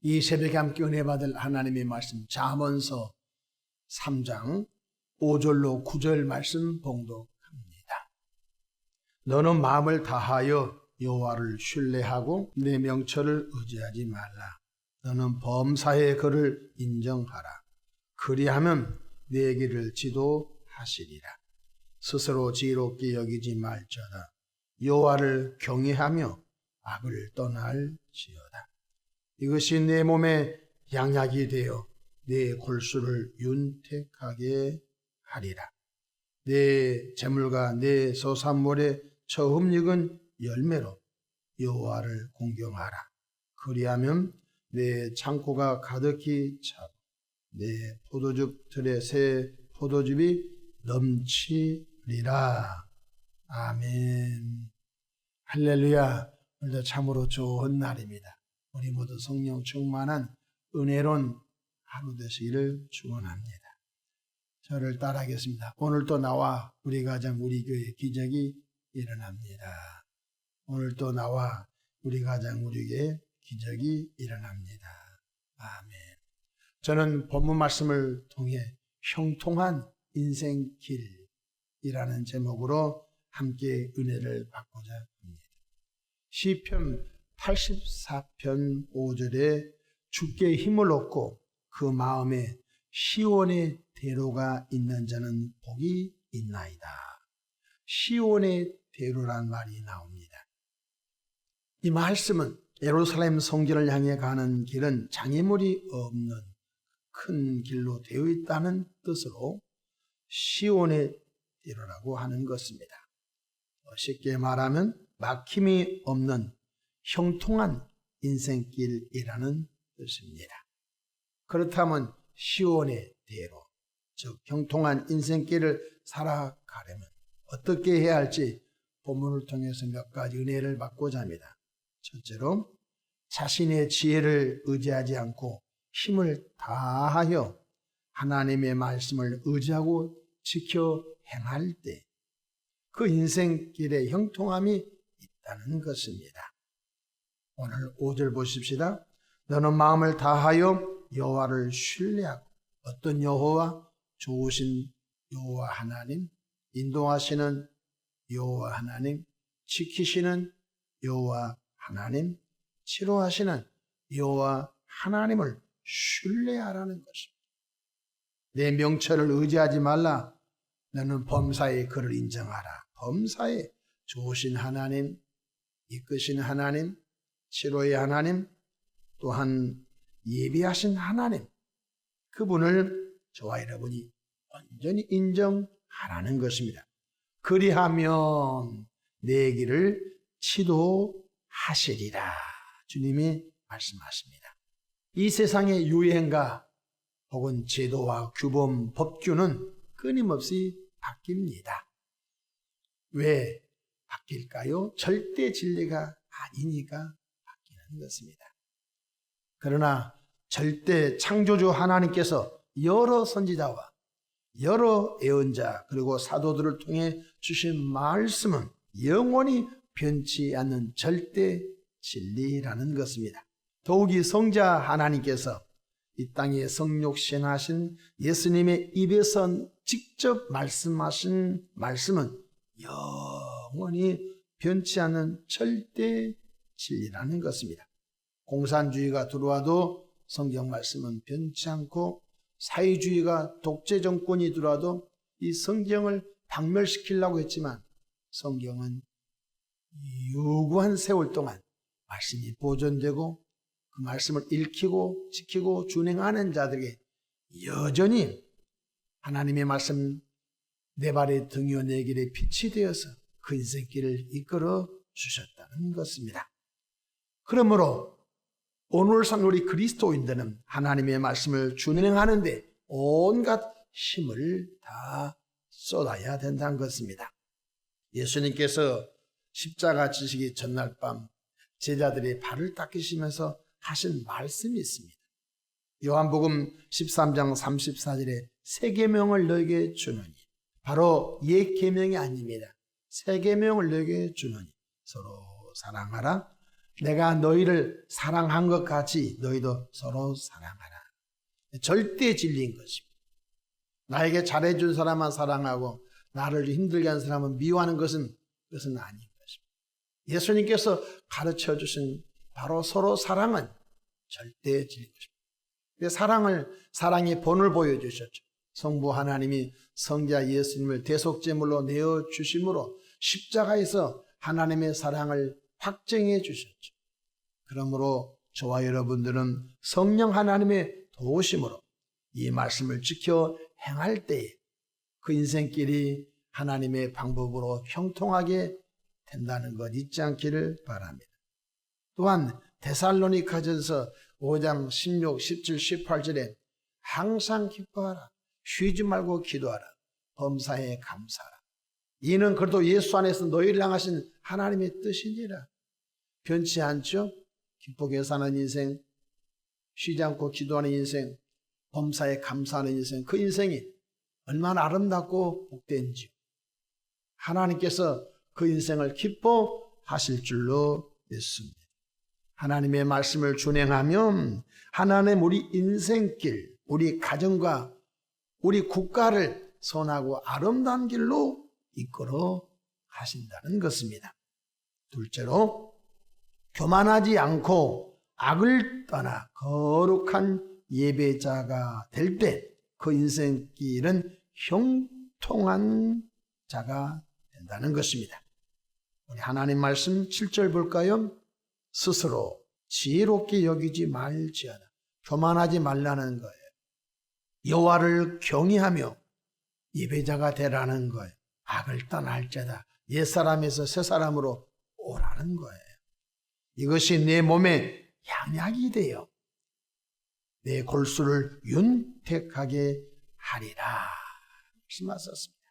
이 새벽에 함께 은혜 받을 하나님의 말씀 잠언서 3장 5절로 9절 말씀 봉독합니다. 너는 마음을 다하여 여호와를 신뢰하고 내 명철을 의지하지 말라. 너는 범사의 그를 인정하라. 그리하면 내 길을 지도하시리라. 스스로 지혜롭게 여기지 말지어다. 여호와를 경외하며 악을 떠날지어다. 이것이 내 몸에 양약이 되어 내 골수를 윤택하게 하리라. 내 재물과 내 소산물의 처음 익은 열매로 여호와를 공경하라. 그리하면 내 창고가 가득히 차고 내 포도즙 틀에 새 포도즙이 넘치리라. 아멘. 할렐루야. 오늘도 참으로 좋은 날입니다. 우리 모두 성령 충만한 은혜로운 하루 되시기를 축원합니다. 저를 따라하겠습니다. 오늘도 나와 우리 가정 우리 교회 기적이 일어납니다. 오늘도 나와 우리 가정 우리 교회 기적이 일어납니다. 아멘. 저는 본문 말씀을 통해 형통한 인생길이라는 제목으로 함께 은혜를 받고자 합니다. 시편 84편 5절에 주께 힘을 얻고 그 마음에 시온의 대로가 있는 자는 복이 있나이다. 시온의 대로란 말이 나옵니다. 이 말씀은 예루살렘 성전을 향해 가는 길은 장애물이 없는 큰 길로 되어 있다는 뜻으로 시온의 대로라고 하는 것입니다. 쉽게 말하면 막힘이 없는 형통한 인생길이라는 뜻입니다. 그렇다면 시온의 대로, 즉 형통한 인생길을 살아가려면 어떻게 해야 할지 본문을 통해서 몇 가지 은혜를 받고자 합니다. 첫째로 자신의 지혜를 의지하지 않고 힘을 다하여 하나님의 말씀을 의지하고 지켜 행할 때 그 인생길에 형통함이 있다는 것입니다. 오늘 5절 보십시다. 너는 마음을 다하여 여호와를 신뢰하고, 어떤 여호와? 좋으신 여호와 하나님, 인도하시는 여호와 하나님, 지키시는 여호와 하나님, 치료하시는 여호와 하나님을 신뢰하라는 것입니다. 내 명철을 의지하지 말라. 너는 범사의 그를 인정하라. 범사의 좋으신 하나님, 이끄신 하나님, 치료의 하나님, 또한 예비하신 하나님, 그분을 저와 여러분이 온전히 인정하라는 것입니다. 그리하면 내 길을 지도하시리라. 주님이 말씀하십니다. 이 세상의 유행과 혹은 제도와 규범, 법규는 끊임없이 바뀝니다. 왜 바뀔까요? 절대 진리가 아니니까 바뀌는 것입니다. 그러나 절대 창조주 하나님께서 여러 선지자와 여러 예언자 그리고 사도들을 통해 주신 말씀은 영원히 변치 않는 절대 진리라는 것입니다. 더욱이 성자 하나님께서 이 땅에 성육신하신 예수님의 입에서 직접 말씀하신 말씀은 영원히 변치 않는 절대 진리라는 것입니다. 공산주의가 들어와도 성경 말씀은 변치 않고, 사회주의가 독재 정권이 들어와도 이 성경을 박멸시키려고 했지만 성경은 유구한 세월 동안 말씀이 보존되고 그 말씀을 읽히고 지키고 준행하는 자들에게 여전히 하나님의 말씀 내 발의 등이요 내 길의 빛이 되어서 그 인생길을 이끌어 주셨다는 것입니다. 그러므로 오늘상 우리 그리스도인들은 하나님의 말씀을 준행하는데 온갖 힘을 다 쏟아야 된다는 것입니다. 예수님께서 십자가 지시기 전날 밤 제자들의 발을 닦으시면서 하신 말씀이 있습니다. 요한복음 13장 34절에 새 계명을 너에게 주노니, 바로 옛 계명이 아닙니다. 새 계명을 너에게 주노니 서로 사랑하라. 내가 너희를 사랑한 것 같이 너희도 서로 사랑하라. 절대 진리인 것입니다. 나에게 잘해준 사람만 사랑하고 나를 힘들게 한 사람은 미워하는 것은 아닌 것입니다. 예수님께서 가르쳐 주신 바로 서로 사랑은 절대 진리인 것입니다. 사랑의 본을 보여주셨죠. 성부 하나님이 성자 예수님을 대속제물로 내어주심으로 십자가에서 하나님의 사랑을 확증해 주셨죠. 그러므로 저와 여러분들은 성령 하나님의 도우심으로 이 말씀을 지켜 행할 때에 그 인생길이 하나님의 방법으로 형통하게 된다는 것 잊지 않기를 바랍니다. 또한 데살로니가전서 5장 16, 17, 18절에 항상 기뻐하라. 쉬지 말고 기도하라. 범사에 감사하라. 이는 그래도 예수 안에서 너희를 향하신 하나님의 뜻이니라. 변치 않죠? 기쁘게 사는 인생, 쉬지 않고 기도하는 인생, 범사에 감사하는 인생, 그 인생이 얼마나 아름답고 복된지요. 하나님께서 그 인생을 기뻐하실 줄로 믿습니다. 하나님의 말씀을 준행하면 하나님 우리 인생길, 우리 가정과 우리 국가를 선하고 아름다운 길로 이끌어 가신다는 것입니다. 둘째로 교만하지 않고 악을 떠나 거룩한 예배자가 될 때 그 인생길은 형통한 자가 된다는 것입니다. 우리 하나님 말씀 7절 볼까요? 스스로 지혜롭게 여기지 말지어다. 교만하지 말라는 거예요. 여호와를 경외하며 예배자가 되라는 거예요. 악을 떠날지어다. 옛사람에서 새사람으로 오라는 거예요. 이것이 내 몸에 양약이 되어 내 골수를 윤택하게 하리라 말씀하셨습니다.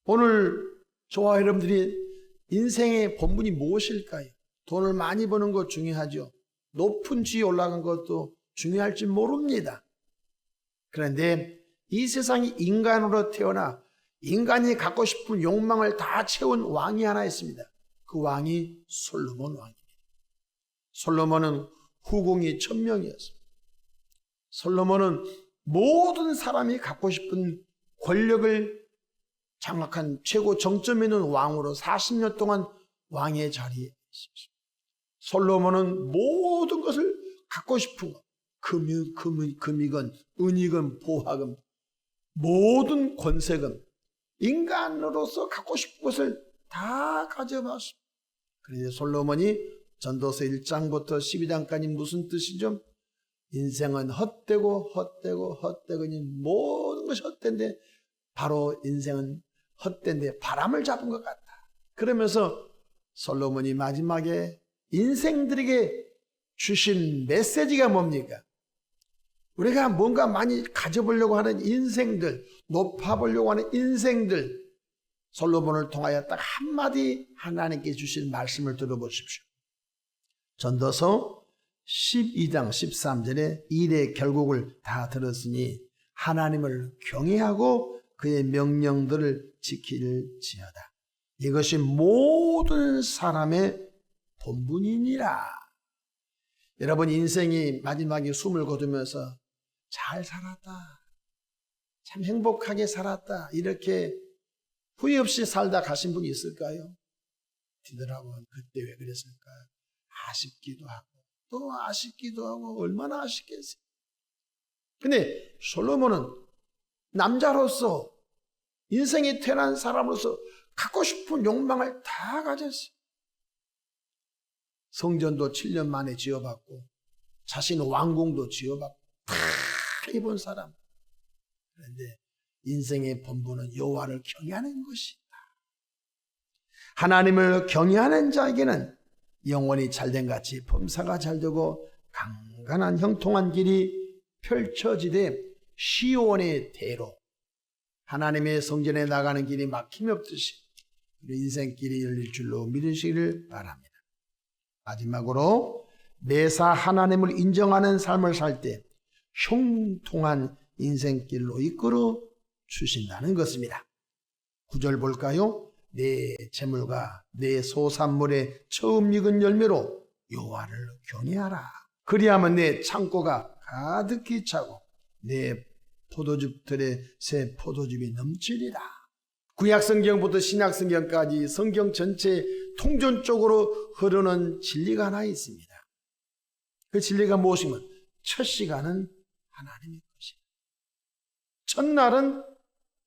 오늘 저와 여러분들이 인생의 본분이 무엇일까요? 돈을 많이 버는 것 중요하죠. 높은 지위에 올라간 것도 중요할지 모릅니다. 그런데 이 세상이 인간으로 태어나 인간이 갖고 싶은 욕망을 다 채운 왕이 하나 있습니다. 그 왕이 솔로몬 왕입니다. 솔로몬은 후궁이 1000명이었습니다. 솔로몬은 모든 사람이 갖고 싶은 권력을 장악한 최고 정점에 있는 왕으로 40년 동안 왕의 자리에 있었습니다. 솔로몬은 모든 것을 갖고 싶은 것, 금이건 은이건 보화건 모든 권세건 인간으로서 갖고 싶은 것을 다 가져봤습니다. 그런데 솔로몬이 전도서 1장부터 12장까지 무슨 뜻이죠? 인생은 헛되고 모든 것이 헛된데 바로 인생은 헛된데 바람을 잡은 것 같다. 그러면서 솔로몬이 마지막에 인생들에게 주신 메시지가 뭡니까? 우리가 뭔가 많이 가져보려고 하는 인생들, 높아보려고 하는 인생들, 솔로몬을 통하여 딱 한마디 하나님께 주신 말씀을 들어보십시오. 전도서 12장 13절에 일의 결국을 다 들었으니 하나님을 경외하고 그의 명령들을 지킬지어다. 이것이 모든 사람의 본분이니라. 여러분 인생이 마지막에 숨을 거두면서 잘 살았다, 참 행복하게 살았다 이렇게 후회 없이 살다 가신 분이 있을까요? 뒤돌아보면 그때 왜 그랬을까 아쉽기도 하고 또 아쉽기도 하고 얼마나 아쉽겠어요. 근데 솔로몬은 남자로서 인생이 태어난 사람으로서 갖고 싶은 욕망을 다 가졌어요. 성전도 7년 만에 지어봤고 자신 왕궁도 지어봤고 다 해본 사람. 그런데 인생의 본분은 여호와를 경외하는 것이다. 하나님을 경외하는 자에게는 영원히 잘된 같이 범사가 잘되고 강간한 형통한 길이 펼쳐지되 시온의 대로 하나님의 성전에 나가는 길이 막힘이 없듯이 우리 인생길이 열릴 줄로 믿으시기를 바랍니다. 마지막으로 매사 하나님을 인정하는 삶을 살 때 형통한 인생길로 이끌어 주신다는 것입니다. 9절 볼까요? 내 재물과 내 소산물의 처음 익은 열매로 여호와를 경외하라. 그리하면 내 창고가 가득히 차고 내 포도즙들의 새 포도즙이 넘치리라. 구약성경부터 신약성경까지 성경 전체 통전적으로 흐르는 진리가 하나 있습니다. 그 진리가 무엇이면 첫 시간은 하나님의 것이다. 첫날은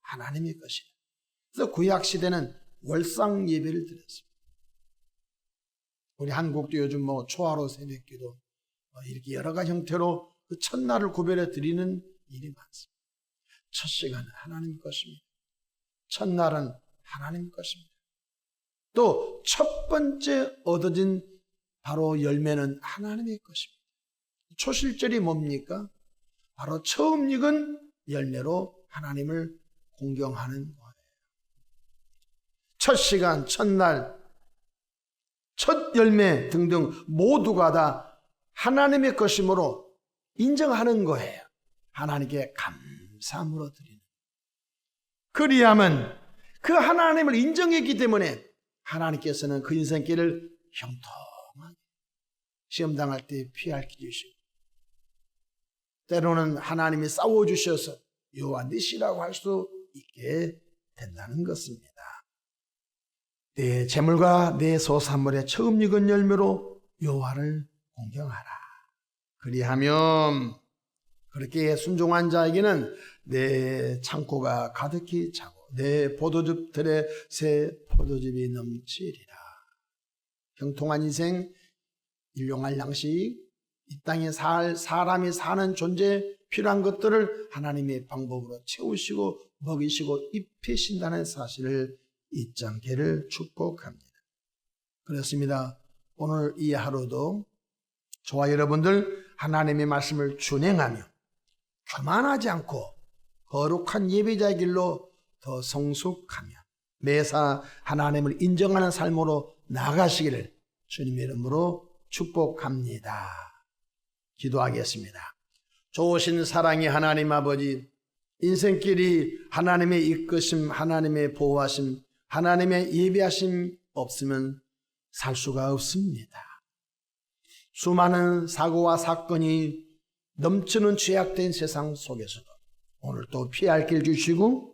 하나님의 것이다. 그래서 구약시대는 월상 예배를 드렸습니다. 우리 한국도 요즘 초하루 새벽기도 이렇게 여러 가지 형태로 그 첫날을 구별해 드리는 일이 많습니다. 첫 시간은 하나님 것입니다. 첫날은 하나님 것입니다. 또 첫 번째 얻어진 바로 열매는 하나님의 것입니다. 초실절이 뭡니까? 바로 처음 익은 열매로 하나님을 공경하는 거예요. 첫 시간, 첫날, 첫 열매 등등 모두가 다 하나님의 것이므로 인정하는 거예요. 하나님께 감사함으로 드리는. 그리하면 그 하나님을 인정했기 때문에 하나님께서는 그 인생길을 형통하게 시험당할 때 피할 길 주시고, 때로는 하나님이 싸워주셔서 여호와 니시라고 할 수 있게 된다는 것입니다. 내 재물과 내 소산물의 처음 익은 열매로 여호와를 공경하라. 그리하면 그렇게 순종한 자에게는 내 창고가 가득히 차고 내 포도즙들의 새 포도즙이 넘치리라. 형통한 인생, 일용할 양식, 이 땅에 사람이 사는 존재에 필요한 것들을 하나님의 방법으로 채우시고 먹이시고 입히신다는 사실을 잊지 않기를 축복합니다. 그렇습니다. 오늘 이 하루도 저와 여러분들 하나님의 말씀을 준행하며 교만하지 않고 거룩한 예배자의 길로 더 성숙하며 매사 하나님을 인정하는 삶으로 나아가시기를 주님의 이름으로 축복합니다. 기도하겠습니다. 좋으신 사랑의 하나님 아버지, 인생길이 하나님의 이끄심, 하나님의 보호하심, 하나님의 예배하심 없으면 살 수가 없습니다. 수많은 사고와 사건이 넘치는 죄악된 세상 속에서도 오늘 또 피할 길 주시고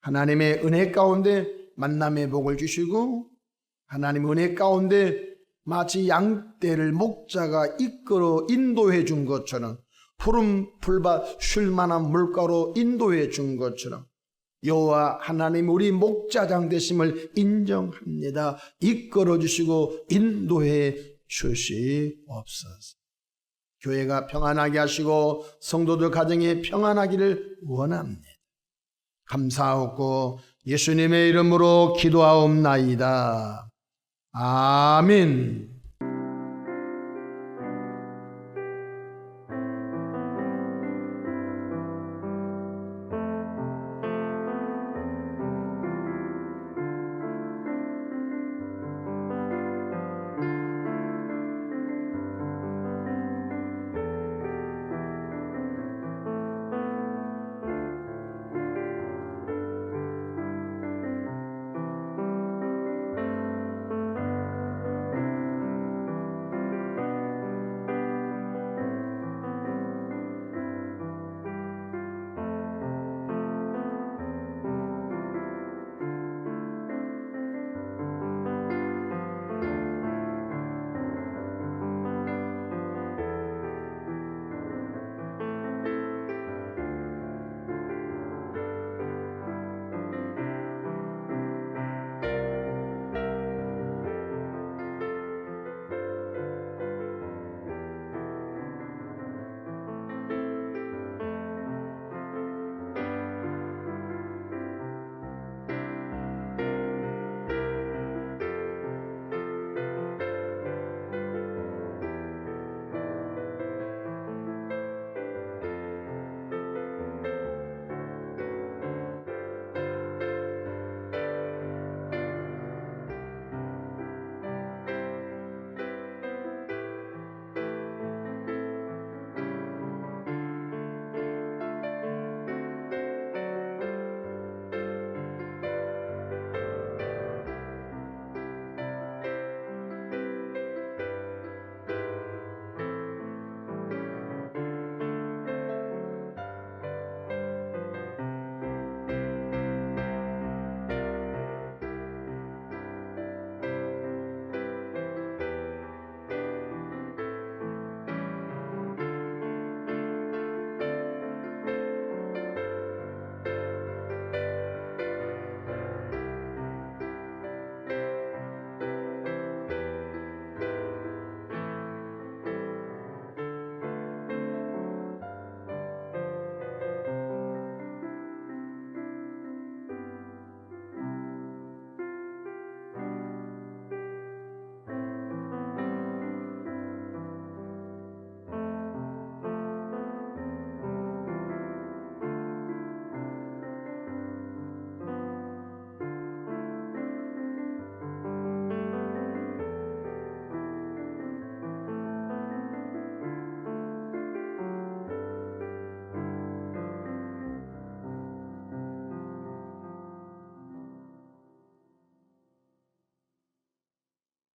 하나님의 은혜 가운데 만남의 복을 주시고 하나님의 은혜 가운데 마치 양떼를 목자가 이끌어 인도해 준 것처럼 푸른 풀밭 쉴만한 물가로 인도해 준 것처럼 여호와 하나님 우리 목자장 되심을 인정합니다. 이끌어 주시고 인도해 주시옵소서. 교회가 평안하게 하시고 성도들 가정이 평안하기를 원합니다. 감사하고 예수님의 이름으로 기도하옵나이다. 아멘.